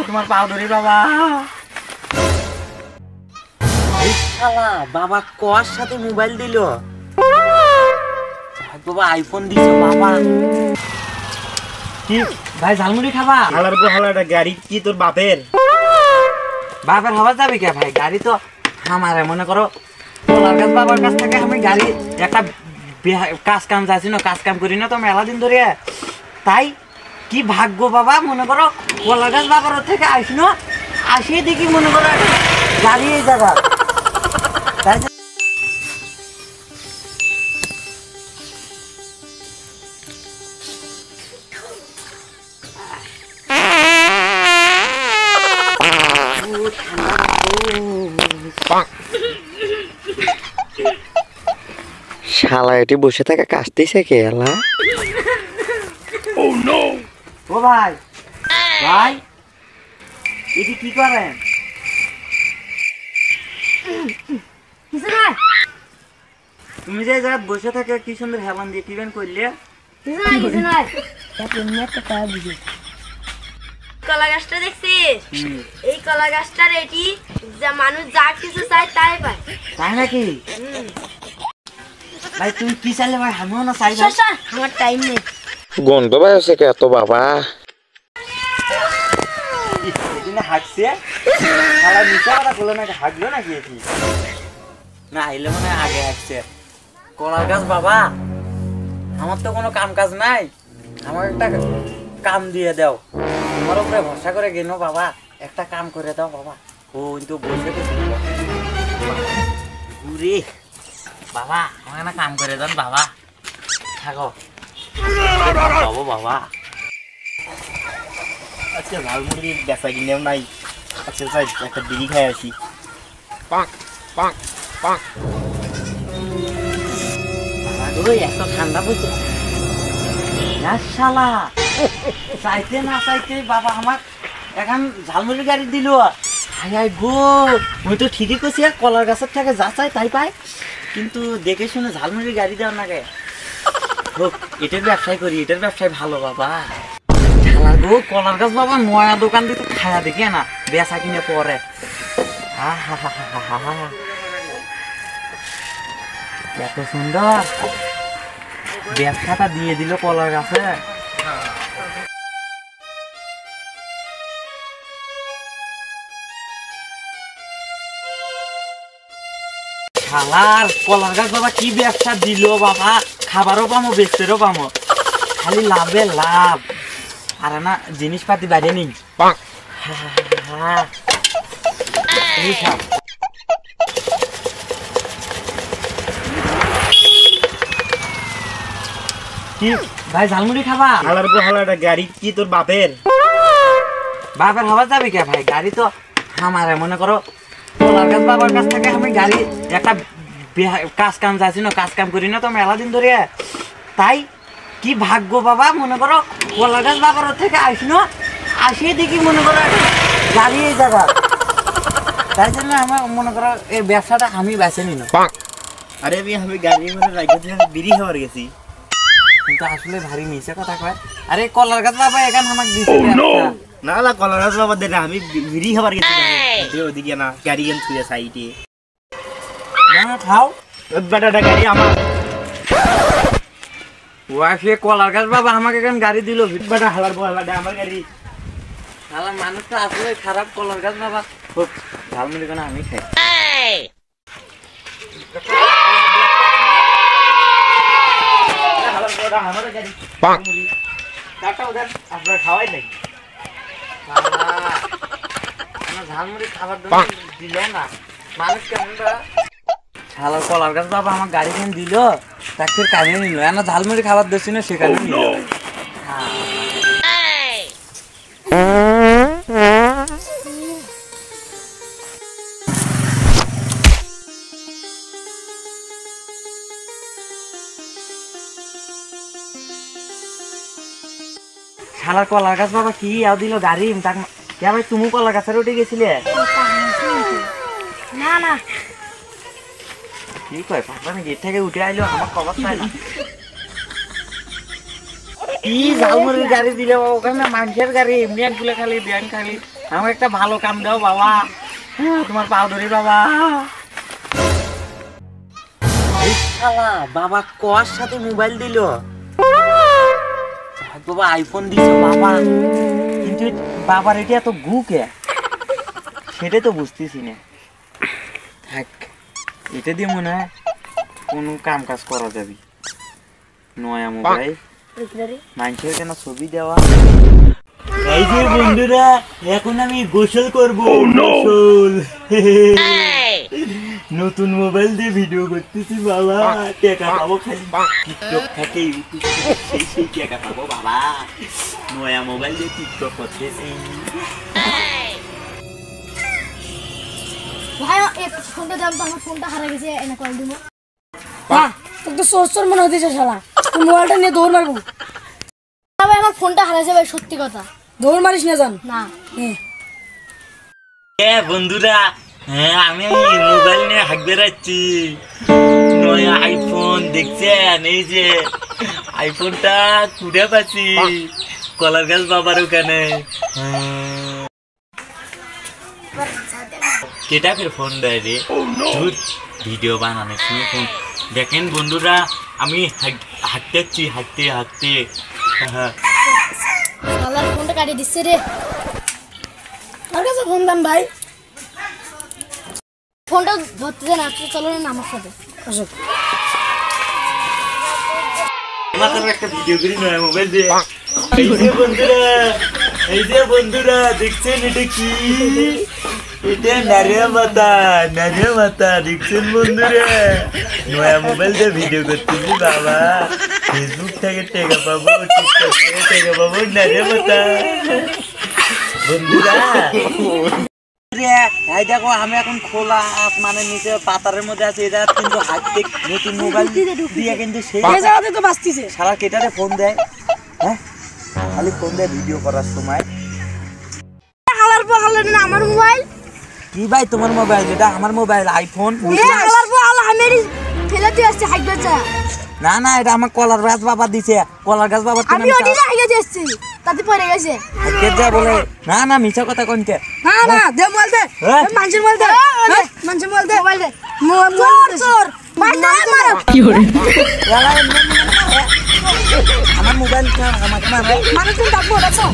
তোমার পাও ধরি বাবা। এই শালা বাবা কার সাথে মোবাইল দিল? বাবা আইফোন দিছো বাবা। কি ভাই ঝালমুড়ি খাবা? হালার পর হালাটা গাড়ি কি তোর বাপের? বাপের হওয়া যাবে কে ভাই? গাড়ি তো আমারে মনে করো কলার গাছ বাবার কাছ থেকে আমি গাড়ি একটা কাজ কাম যাচ্ছি না, কাজ কাম করি না তো মেলা দিন ধরে। তাই কি ভাগ্য বাবা, মনে করো কলার গাছ বাবার থেকে আসিনো, আসিয়ে দেখি মনে করো গাড়ি এই জায়গা। তাই শালা এটি বসে থাকা কাশতেছে কে এলা? ও ভাই ভাই এটি কি করেন? তুমি যে জায়গায় বসে থাকে কি সুন্দর হেলান দিয়ে কি বেন করলে? কলা গাছটা দেখছিস? এই কলা গাছটার এটি যা মানুষ যা কিছু চায় তাই পায়। তাই নাকি? ভাই তুমি কি চাইলে ভাই? আমিও না চাই। আমার টাইম নেই। গন্ধ পাই আছে কে এত বাবা? এদিনে হাঁটছে শালা নিচে কথা বলে নাকি হাঁটলো নাকি? এটি না আইলে মানে আগে হাঁটছে। কলার গাছ বাবা আমার তো কোনো কাম কাজ নাই, আমার একটা কাম দিয়ে দাও। আমার উপরে ভরসা করে গেল বাবা, একটা কাম করে দাও বাবা। ও কিন্তু বসে ঘুরে বাবা আমার না কাম করে দেন বাবা। থাকো বাবু বাবা। আচ্ছা ঝালমুড়ি বেচা কিনেও নাই। আচ্ছা যাই একটা বিড়ি খাই আসি। এত ঠান্ডা পড়ছে না শালা, চাইতে না চাইতে বাবা আমার এখন ঝালমুড়ি গাড়ি দিল। হাই হাই গো, আমি তো ঠিকই করছি কলার গাছের থেকে যা চাই তাই পাই, কিন্তু দেখে শুনে ঝালমুড়ি গাড়ি দেওয়ার নাকি হোক এটার ব্যবসায় করি, এটার ব্যবসায় ভালো বাবা। শালা গো কলার গাছ বাবা নয়া দোকান দিয়ে তো খায়া দেখে না বেচা কিনে পরে। হা হা হা হা হা হা, এত সুন্দর ব্যবসাটা দিয়ে দিল কলার গাছে। শালার কলার গাছ বাবা কি ব্যবসা দিল বাবা, খাবারও পামো বেচতেও পামো, খালি লাভে লাভ। আর না জিনিসপাতি বাইরে নেই। কি ভাই ঝালমুড়ি খাবা? হালার পর হালাটা গাড়ি কি তোর বাপের? বাবার হওয়া যাবে কে ভাই? গাড়ি তো আমারে মনে করো কলার গাছ বাবার কাছ থেকে আমি গাড়ি একটা কাজ কাম যাচ্ছি না, কাজ কাম করি না তো মেলা দিন ধরে। তাই কি ভাগ্য বাবা, মনে করো কলার গাছ বাবার থেকে আসিনো, আসিয়ে দেখি মনে করো গাড়ি এই জায়গা। তাই জন্য আমার মনে করো এই ব্যবসাটা আমি বেছে নিল। আরে আমি গাড়ি মানে রাইতে বিড়ি খাবার গেছি। কিন্তু আসলে ভারী নিচে কথা কয়। আরে কলার গাছ বাবা এখন আমাকে দিছে না না কলার গাছ বাবা দেনা, আমি বিড়ি খাবার গেছি ওদিকে না, গাড়ি গেম ছুঁয়ে সাইডে খাও। বেটাটা গাড়ি আমার ওয়াইফে কলার গাছ বাবা আমাকে এখন গাড়ি দিল। বেটা হালার পর হালাটা আমার গাড়ি। শালা মানুষটা আসলে খারাপ। কলার গাছ বাবা হোক ঝালমুড়ি কেন আমি খাই। আপনার খাওয়াই নাই ঝালমুড়ি খাবার দিল না মানুষ কেমন। শালার কলার গাছ বাবা আমার গাড়ি কেন দিল, তাকে কাজে নিল। এনা ঝালমুড়ি খাবার দিচ্ছি না সেখানে নিল। শালার কলার গাছ বাবা কি আও দিল গাড়ি। ভাই তুমি কলার গাছের উঠে গেছিলে? না না কি কয় পাপা গেট থেকে উঠে আইলো, আমার খবর পাই না। কি ঝালমুড়ির গাড়ি দিলে ওখানে মানুষের গাড়ি এমনি একগুলো খালি ব্যান খালি আমাকে একটা ভালো কাম দাও বাবা, তোমার পাও ধরি বাবা। এই শালা বাবা কার সাথে মোবাইল দিল? বাবা আইফোন দিছো বাবা, কিন্তু বাবার এটা এত গুকে সেটাই তো বুঝতেছি না। থাক, এটা দিয়ে মনে হয় কোনো কাম কাজ করা যাবে। নয়া মোবাইল, মানুষের কেন ছবি দেওয়া। এই যে বন্ধুরা, এখন আমি গোসল করবো। গোসল নতুন মোবাইল দিয়ে ভিডিও করতেছি বাবা, টাকা পাবো খালি টিকটক থেকে, সেই টাকা পাবো বাবা। নয়া মোবাইল দিয়ে টিকটক করতেছি। ভাই ফোনটা দাম তো, আমার ফোনটা হারা গেছে, এনে কল দিব। হ্যাঁ তোর তো সোর মনে হতেছে শালা, তুই মোবাইলটা নিয়ে দৌড় মারবো। ভাই আমার ফোনটা হারাইছে ভাই, সত্যি কথা। দৌড় মারিস না জান না। বন্ধুরা, হ্যাঁ আমি মোবাইল নিয়ে হাঁক বেড়াচ্ছি। নয়া আইফোন দেখছেন? এই যে আইফোনটা খুঁড়ে পাচ্ছি কলার গাছ বাবার ওখানে। কেটা ফের ফোন দেয় রে? ভিডিও বানানোর সময় ফোন। দেখেন বন্ধুরা, আমি হাঁটতেছি, হাঁটতে হাঁটতে শালার ফোনটা কাটিয়ে দিচ্ছে রে। আর কাছে ফোন দাম ভাই, ফোনটা ধরতে দেন। আপনি চলো না আমার সাথে। একটা ভিডিও করি নয়া মোবাইল দিয়ে। এই যে বন্ধুরা দেখছেন এটা কি? এটা নারিয়া মাথা, নারিয়া মাথা দেখছেন বন্ধুরা? নয়া মোবাইল দিয়ে ভিডিও করতেছি বাবা। ফেসবুক থেকে টাকা পাবো, টিকটক থেকে টাকা পাবো, নারিয়া মাথা বন্ধুরা। এই দেখো আমি এখন খোলা আসমানের নিচে পাতারের মধ্যে আছি। এটা কিন্তু হাইটেক নতুন মোবাইল দিয়ে কিন্তু সেই জায়গাতে তো বাঁচতিছে। সারা কেটারে ফোন দেয়, হ্যাঁ খালি ফোন দেয় ভিডিও করার সময়। হালার পর হালার না আমার মোবাইল। কি ভাই তোমার মোবাইল? এটা আমার মোবাইল আইফোন। হালার পর হালা আমি ফেলে দিয়ে আসছে হাইট বাচ্চা। না না, এটা আমার কলার গাছ বাবা দিছে। কলার গাছ বাবা আমি ওটি লাগিয়ে দিয়েছি, তাতে পড়ে গেছে। কে যা বলে? না না, মিছা কথা কোনকে? না না, দে মোবাইল দে, মানুষের মোবাইল দে, মানুষের মোবাইল দে, মোবাইল দে, মোবাইল চোর মার মারো। কি করে আমার মোবাইল আমাকে মারে। মানুষ ডাকবো, ডাকো।